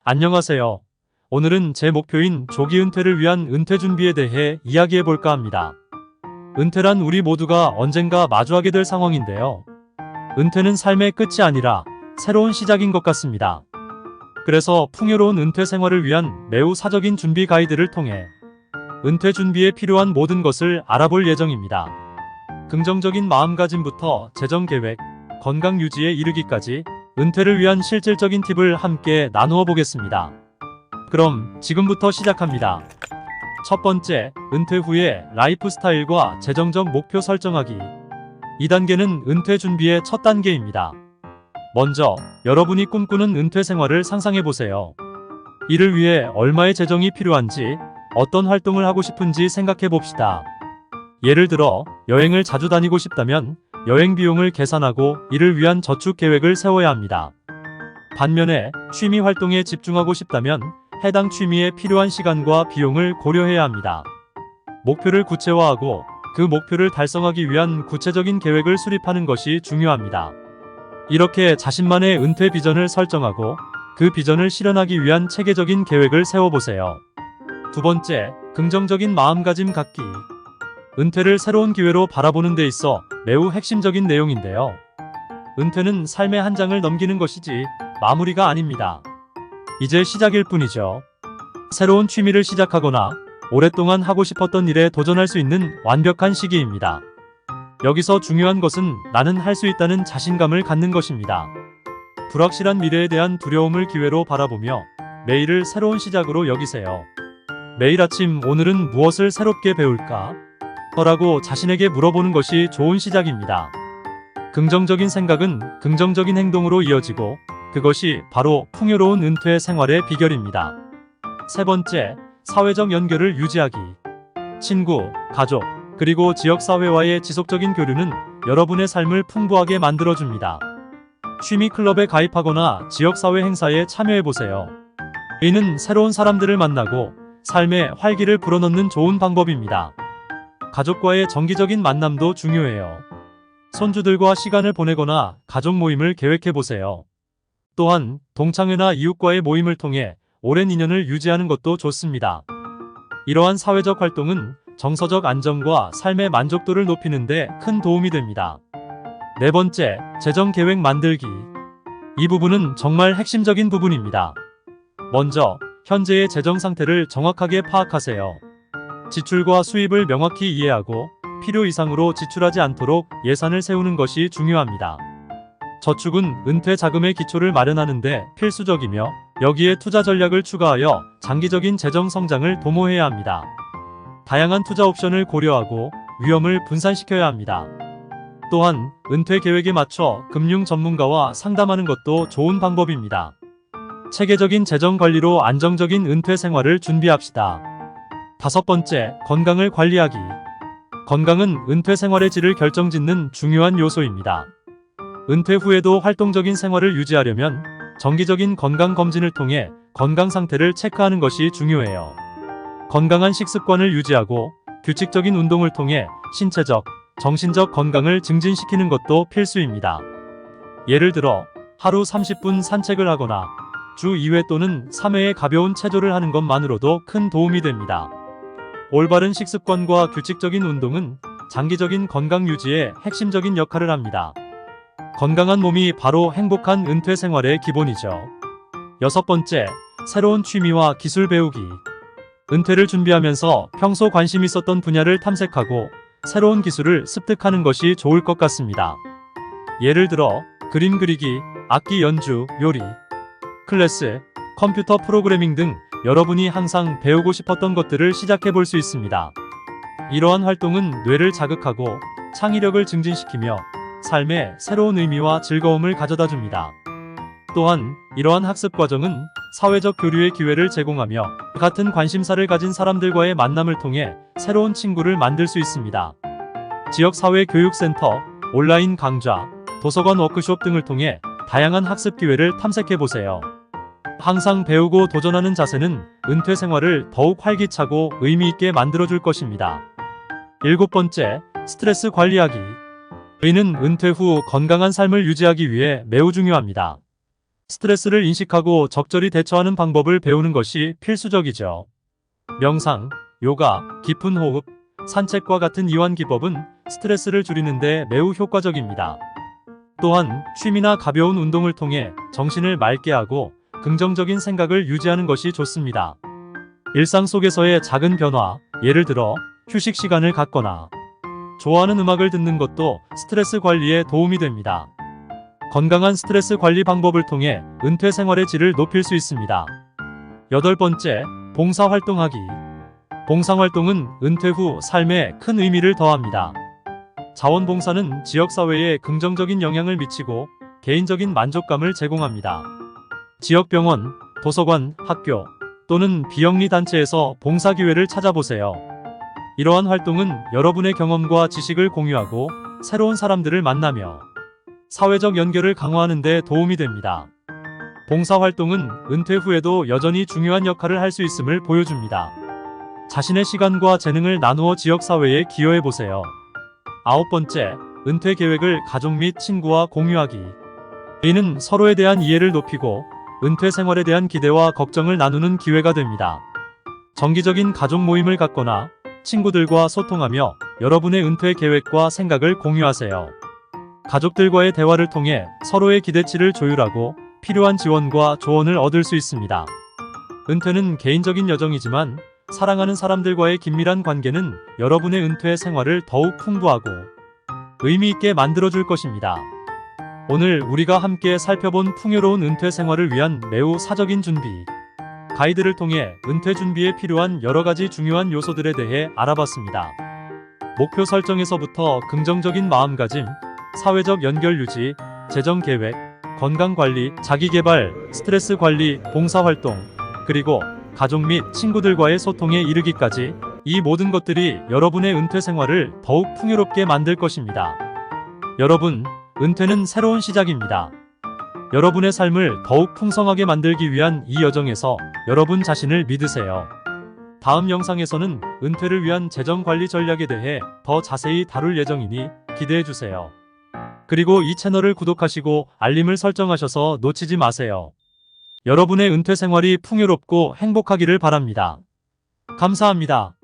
안녕하세요. 오늘은 제 목표인 조기 은퇴를 위한 은퇴 준비에 대해 이야기해 볼까 합니다. 은퇴란 우리 모두가 언젠가 마주하게 될 상황인데요. 은퇴는 삶의 끝이 아니라 새로운 시작인 것 같습니다. 그래서 풍요로운 은퇴 생활을 위한 매우 사적인 준비 가이드를 통해 은퇴 준비에 필요한 모든 것을 알아볼 예정입니다. 긍정적인 마음가짐부터 재정 계획, 건강 유지에 이르기까지 은퇴를 위한 실질적인 팁을 함께 나누어 보겠습니다. 그럼 지금부터 시작합니다. 첫 번째, 은퇴 후의 라이프 스타일과 재정적 목표 설정하기. 이 단계는 은퇴 준비의 첫 단계입니다. 먼저 여러분이 꿈꾸는 은퇴 생활을 상상해 보세요. 이를 위해 얼마의 재정이 필요한지, 어떤 활동을 하고 싶은지 생각해 봅시다. 예를 들어 여행을 자주 다니고 싶다면 여행 비용을 계산하고 이를 위한 저축 계획을 세워야 합니다. 반면에 취미 활동에 집중하고 싶다면 해당 취미에 필요한 시간과 비용을 고려해야 합니다. 목표를 구체화하고 그 목표를 달성하기 위한 구체적인 계획을 수립하는 것이 중요합니다. 이렇게 자신만의 은퇴 비전을 설정하고 그 비전을 실현하기 위한 체계적인 계획을 세워보세요. 두 번째, 긍정적인 마음가짐 갖기. 은퇴를 새로운 기회로 바라보는 데 있어 매우 핵심적인 내용인데요. 은퇴는 삶의 한 장을 넘기는 것이지 마무리가 아닙니다. 이제 시작일 뿐이죠. 새로운 취미를 시작하거나 오랫동안 하고 싶었던 일에 도전할 수 있는 완벽한 시기입니다. 여기서 중요한 것은 나는 할 수 있다는 자신감을 갖는 것입니다. 불확실한 미래에 대한 두려움을 기회로 바라보며 매일을 새로운 시작으로 여기세요. 매일 아침 오늘은 무엇을 새롭게 배울까? 라고 자신에게 물어보는 것이 좋은 시작입니다. 긍정적인 생각은 긍정적인 행동으로 이어지고 그것이 바로 풍요로운 은퇴 생활의 비결입니다. 세 번째, 사회적 연결을 유지하기. 친구, 가족, 그리고 지역사회와의 지속적인 교류는 여러분의 삶을 풍부하게 만들어줍니다. 취미 클럽에 가입하거나 지역사회 행사에 참여해보세요. 이는 새로운 사람들을 만나고 삶에 활기를 불어넣는 좋은 방법입니다. 가족과의 정기적인 만남도 중요해요. 손주들과 시간을 보내거나 가족 모임을 계획해보세요. 또한 동창회나 이웃과의 모임을 통해 오랜 인연을 유지하는 것도 좋습니다. 이러한 사회적 활동은 정서적 안정과 삶의 만족도를 높이는 데 큰 도움이 됩니다. 네 번째, 재정 계획 만들기. 이 부분은 정말 핵심적인 부분입니다. 먼저 현재의 재정 상태를 정확하게 파악하세요. 지출과 수입을 명확히 이해하고 필요 이상으로 지출하지 않도록 예산을 세우는 것이 중요합니다. 저축은 은퇴 자금의 기초를 마련하는 데 필수적이며 여기에 투자 전략을 추가하여 장기적인 재정 성장을 도모해야 합니다. 다양한 투자 옵션을 고려하고 위험을 분산시켜야 합니다. 또한 은퇴 계획에 맞춰 금융 전문가와 상담하는 것도 좋은 방법입니다. 체계적인 재정 관리로 안정적인 은퇴 생활을 준비합시다. 다섯 번째, 건강을 관리하기. 건강은 은퇴 생활의 질을 결정짓는 중요한 요소입니다. 은퇴 후에도 활동적인 생활을 유지하려면 정기적인 건강 검진을 통해 건강 상태를 체크하는 것이 중요해요. 건강한 식습관을 유지하고 규칙적인 운동을 통해 신체적, 정신적 건강을 증진시키는 것도 필수입니다. 예를 들어 하루 30분 산책을 하거나 주 2회 또는 3회의 가벼운 체조를 하는 것만으로도 큰 도움이 됩니다. 올바른 식습관과 규칙적인 운동은 장기적인 건강 유지에 핵심적인 역할을 합니다. 건강한 몸이 바로 행복한 은퇴 생활의 기본이죠. 여섯 번째, 새로운 취미와 기술 배우기. 은퇴를 준비하면서 평소 관심 있었던 분야를 탐색하고 새로운 기술을 습득하는 것이 좋을 것 같습니다. 예를 들어 그림 그리기, 악기 연주, 요리, 클래스, 컴퓨터 프로그래밍 등 여러분이 항상 배우고 싶었던 것들을 시작해 볼 수 있습니다. 이러한 활동은 뇌를 자극하고 창의력을 증진시키며 삶에 새로운 의미와 즐거움을 가져다 줍니다. 또한 이러한 학습 과정은 사회적 교류의 기회를 제공하며 같은 관심사를 가진 사람들과의 만남을 통해 새로운 친구를 만들 수 있습니다. 지역사회교육센터, 온라인 강좌, 도서관 워크숍 등을 통해 다양한 학습 기회를 탐색해 보세요. 항상 배우고 도전하는 자세는 은퇴 생활을 더욱 활기차고 의미 있게 만들어줄 것입니다. 일곱 번째, 스트레스 관리하기. 의는 은퇴 후 건강한 삶을 유지하기 위해 매우 중요합니다. 스트레스를 인식하고 적절히 대처하는 방법을 배우는 것이 필수적이죠. 명상, 요가, 깊은 호흡, 산책과 같은 이완 기법은 스트레스를 줄이는데 매우 효과적입니다. 또한 취미나 가벼운 운동을 통해 정신을 맑게 하고 긍정적인 생각을 유지하는 것이 좋습니다. 일상 속에서의 작은 변화, 예를 들어 휴식 시간을 갖거나 좋아하는 음악을 듣는 것도 스트레스 관리에 도움이 됩니다. 건강한 스트레스 관리 방법을 통해 은퇴 생활의 질을 높일 수 있습니다. 8번째, 봉사활동하기. 봉사활동은 은퇴 후 삶에 큰 의미를 더합니다. 자원봉사는 지역사회에 긍정적인 영향을 미치고 개인적인 만족감을 제공합니다. 지역병원, 도서관, 학교 또는 비영리 단체에서 봉사기회를 찾아보세요. 이러한 활동은 여러분의 경험과 지식을 공유하고 새로운 사람들을 만나며 사회적 연결을 강화하는 데 도움이 됩니다. 봉사활동은 은퇴 후에도 여전히 중요한 역할을 할 수 있음을 보여줍니다. 자신의 시간과 재능을 나누어 지역사회에 기여해보세요. 9번째, 은퇴 계획을 가족 및 친구와 공유하기. 이는 서로에 대한 이해를 높이고 은퇴 생활에 대한 기대와 걱정을 나누는 기회가 됩니다. 정기적인 가족 모임을 갖거나 친구들과 소통하며 여러분의 은퇴 계획과 생각을 공유하세요. 가족들과의 대화를 통해 서로의 기대치를 조율하고 필요한 지원과 조언을 얻을 수 있습니다. 은퇴는 개인적인 여정이지만 사랑하는 사람들과의 긴밀한 관계는 여러분의 은퇴 생활을 더욱 풍부하고 의미 있게 만들어줄 것입니다. 오늘 우리가 함께 살펴본 풍요로운 은퇴 생활을 위한 매우 사적인 준비 가이드를 통해 은퇴 준비에 필요한 여러 가지 중요한 요소들에 대해 알아봤습니다. 목표 설정에서부터 긍정적인 마음가짐, 사회적 연결 유지, 재정 계획, 건강 관리, 자기 개발, 스트레스 관리, 봉사활동, 그리고 가족 및 친구들과의 소통에 이르기까지 이 모든 것들이 여러분의 은퇴 생활을 더욱 풍요롭게 만들 것입니다. 여러분, 은퇴는 새로운 시작입니다. 여러분의 삶을 더욱 풍성하게 만들기 위한 이 여정에서 여러분 자신을 믿으세요. 다음 영상에서는 은퇴를 위한 재정 관리 전략에 대해 더 자세히 다룰 예정이니 기대해주세요. 그리고 이 채널을 구독하시고 알림을 설정하셔서 놓치지 마세요. 여러분의 은퇴 생활이 풍요롭고 행복하기를 바랍니다. 감사합니다.